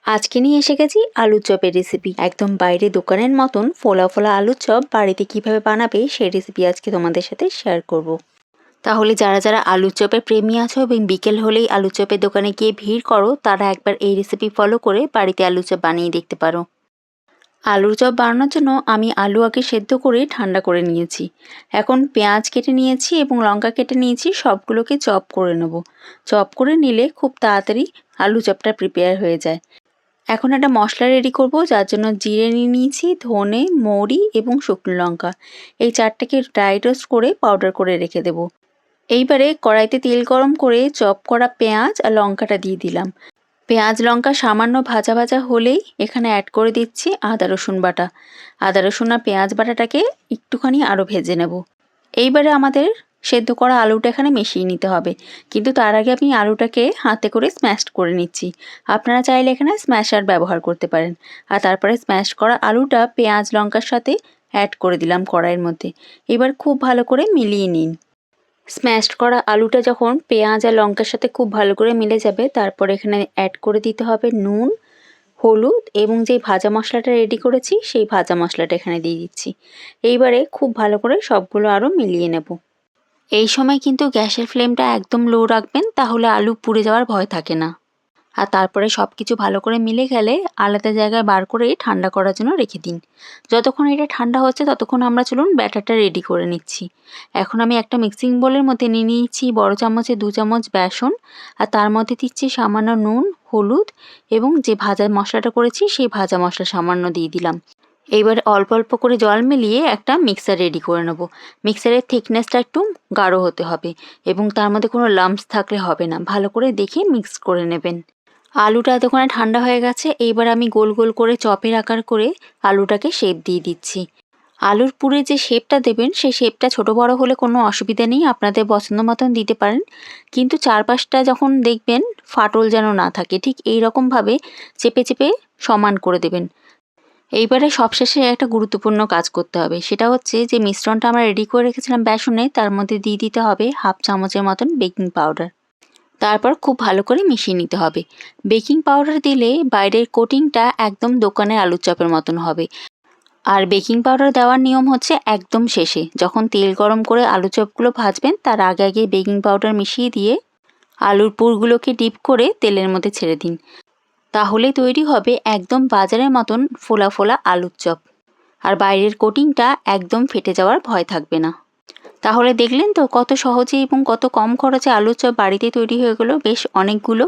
আজকে নিয়ে এসে গেছি আলুর চপের রেসিপি। একদম বাইরে দোকানের মতন ফোলা ফোলা আলুর চপ বাড়িতে কিভাবে বানাবে সেই রেসিপি আজকে তোমাদের সাথে শেয়ার করব। তাহলে যারা যারা আলুর চপের প্রেমী আছো এবং বিকেল হলেই আলুর চপের দোকানে গিয়ে ভিড় করো, তারা একবার এই রেসিপি ফলো করে বাড়িতে আলুর চপ বানিয়ে দেখতে পারো। আলুর চপ বানানোর জন্য আমি আলু আগে সেদ্ধ করে ঠান্ডা করে নিয়েছি। এখন পেঁয়াজ কেটে নিয়েছি এবং লঙ্কা কেটে নিয়েছি, সবগুলোকে চপ করে নেব। চপ করে নিলে খুব তাড়াতাড়ি আলু চপটা প্রিপেয়ার হয়ে যায়। এখন একটা মশলা রেডি করব, যার জন্য জিরে নিয়ে নিয়েছি, ধনে, মৌরি এবং শুকনো লঙ্কা। এই চারটাকে ড্রাই রোস্ট করে পাউডার করে রেখে দেব। এইবারে কড়াইতে তেল গরম করে চপ করা পেঁয়াজ আর লঙ্কাটা দিয়ে দিলাম। পেঁয়াজ লঙ্কা সামান্য ভাজা ভাজা হলেই এখানে অ্যাড করে দিচ্ছি আদা রসুন বাটা। আদা রসুন আর পেঁয়াজ বাটাটাকে একটুখানি আরও ভেজে নেব। এইবারে আমাদের সেদ্ধ করা আলুটা এখানে মিশিয়ে নিতে হবে, কিন্তু তার আগে আমি আলুটাকে হাতে করে স্ম্যাশ করে নিচ্ছি। আপনারা চাইলে এখানে স্ম্যাশার ব্যবহার করতে পারেন। আর তারপরে স্ম্যাশ করা আলুটা পেঁয়াজ লঙ্কার সাথে অ্যাড করে দিলাম কড়াইয়ের মধ্যে। এবার খুব ভালো করে মিলিয়ে নিন। স্ম্যাশড করা আলুটা যখন পেঁয়াজ আর লঙ্কার সাথে খুব ভালো করে মিলে যাবে, তারপর এখানে অ্যাড করে দিতে হবে নুন, হলুদ এবং যে ভাজা মশলাটা রেডি করেছি সেই ভাজা মশলাটা এখানে দিয়ে দিচ্ছি। এইবারে খুব ভালো করে সবগুলো আরও মিলিয়ে নেব। এই সময় কিন্তু গ্যাসের ফ্লেমটা একদম লো রাখবেন, তাহলে আলু পুড়ে যাওয়ার ভয় থাকে না। আর তারপরে সব কিছু ভালো করে মিলে গেলে আলাদা জায়গায় বার করে ঠান্ডা করার জন্য রেখে দিন। যতক্ষণ এটা ঠান্ডা হচ্ছে ততক্ষণ আমরা চলুন ব্যাটারটা রেডি করে নিচ্ছি। এখন আমি একটা মিক্সিং বোলের মধ্যে নিয়ে নিয়েছি বড় চামচে 2 চামচ বেসন, আর তার মধ্যে দিচ্ছি সামান্য নুন, হলুদ এবং যে ভাজা মশলাটা করেছি সেই ভাজা মশলা সামান্য দিয়ে দিলাম। এইবার অল্প অল্প করে জল মিলিয়ে একটা মিক্সার রেডি করে নেব। মিক্সারের থিকনেসটা একটু গাঢ় হতে হবে এবং তার মধ্যে কোনো লাম্পস থাকলে হবে না। ভালো করে দেখে মিক্স করে নেবেন। আলুটা এতক্ষণে ঠান্ডা হয়ে গেছে। এইবার আমি গোল গোল করে চপের আকার করে আলুটাকে শেপ দিয়ে দিচ্ছি। আলুর পুরে যে শেপটা দেবেন সেই শেপটা ছোট বড় হলে কোনো অসুবিধা নেই, আপনাদের পছন্দ মতন দিতে পারেন। কিন্তু চারপাশটা যখন দেখবেন ফাটল যেন না থাকে, ঠিক এই রকমভাবে চেপে চেপে সমান করে দেবেন। এইবারে সবশেষে একটা গুরুত্বপূর্ণ কাজ করতে হবে, সেটা হচ্ছে যে মিশ্রণটা আমরা রেডি করে রেখেছিলাম বেসনে, তার মধ্যে দিয়ে দিতে হবে হাফ চামচের মতন বেকিং পাউডার। তারপর খুব ভালো করে মিশিয়ে নিতে হবে। বেকিং পাউডার দিলে বাইরের কোটিংটা একদম দোকানের আলুর চপের মতন হবে। আর বেকিং পাউডার দেওয়ার নিয়ম হচ্ছে একদম শেষে, যখন তেল গরম করে আলু চপগুলো ভাজবেন তার আগে আগে বেকিং পাউডার মিশিয়ে দিয়ে আলুর পুরগুলোকে ডিপ করে তেলের মধ্যে ছেড়ে দিন। তাহলে তৈরি হবে একদম বাজারের মতন ফোলা ফোলা আলুর চপ। আর বাইরের কোটিংটা একদম ফেটে যাওয়ার ভয় থাকবে না। তাহলে দেখলেন তো কত সহজে এবং কত কম খরচে আলুর চপ বাড়িতে তৈরি হয়ে গেল বেশ অনেকগুলো।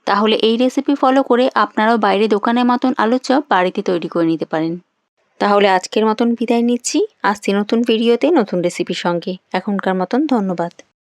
তাহলে এই রেসিপি ফলো করে আপনারাও বাইরে দোকানের মতন আলুর চপ বাড়িতে তৈরি করে নিতে পারেন। তাহলে আজকের মতন বিদায় নিচ্ছি। আসছি নতুন ভিডিওতে নতুন রেসিপির সঙ্গে। এখনকার মতন ধন্যবাদ।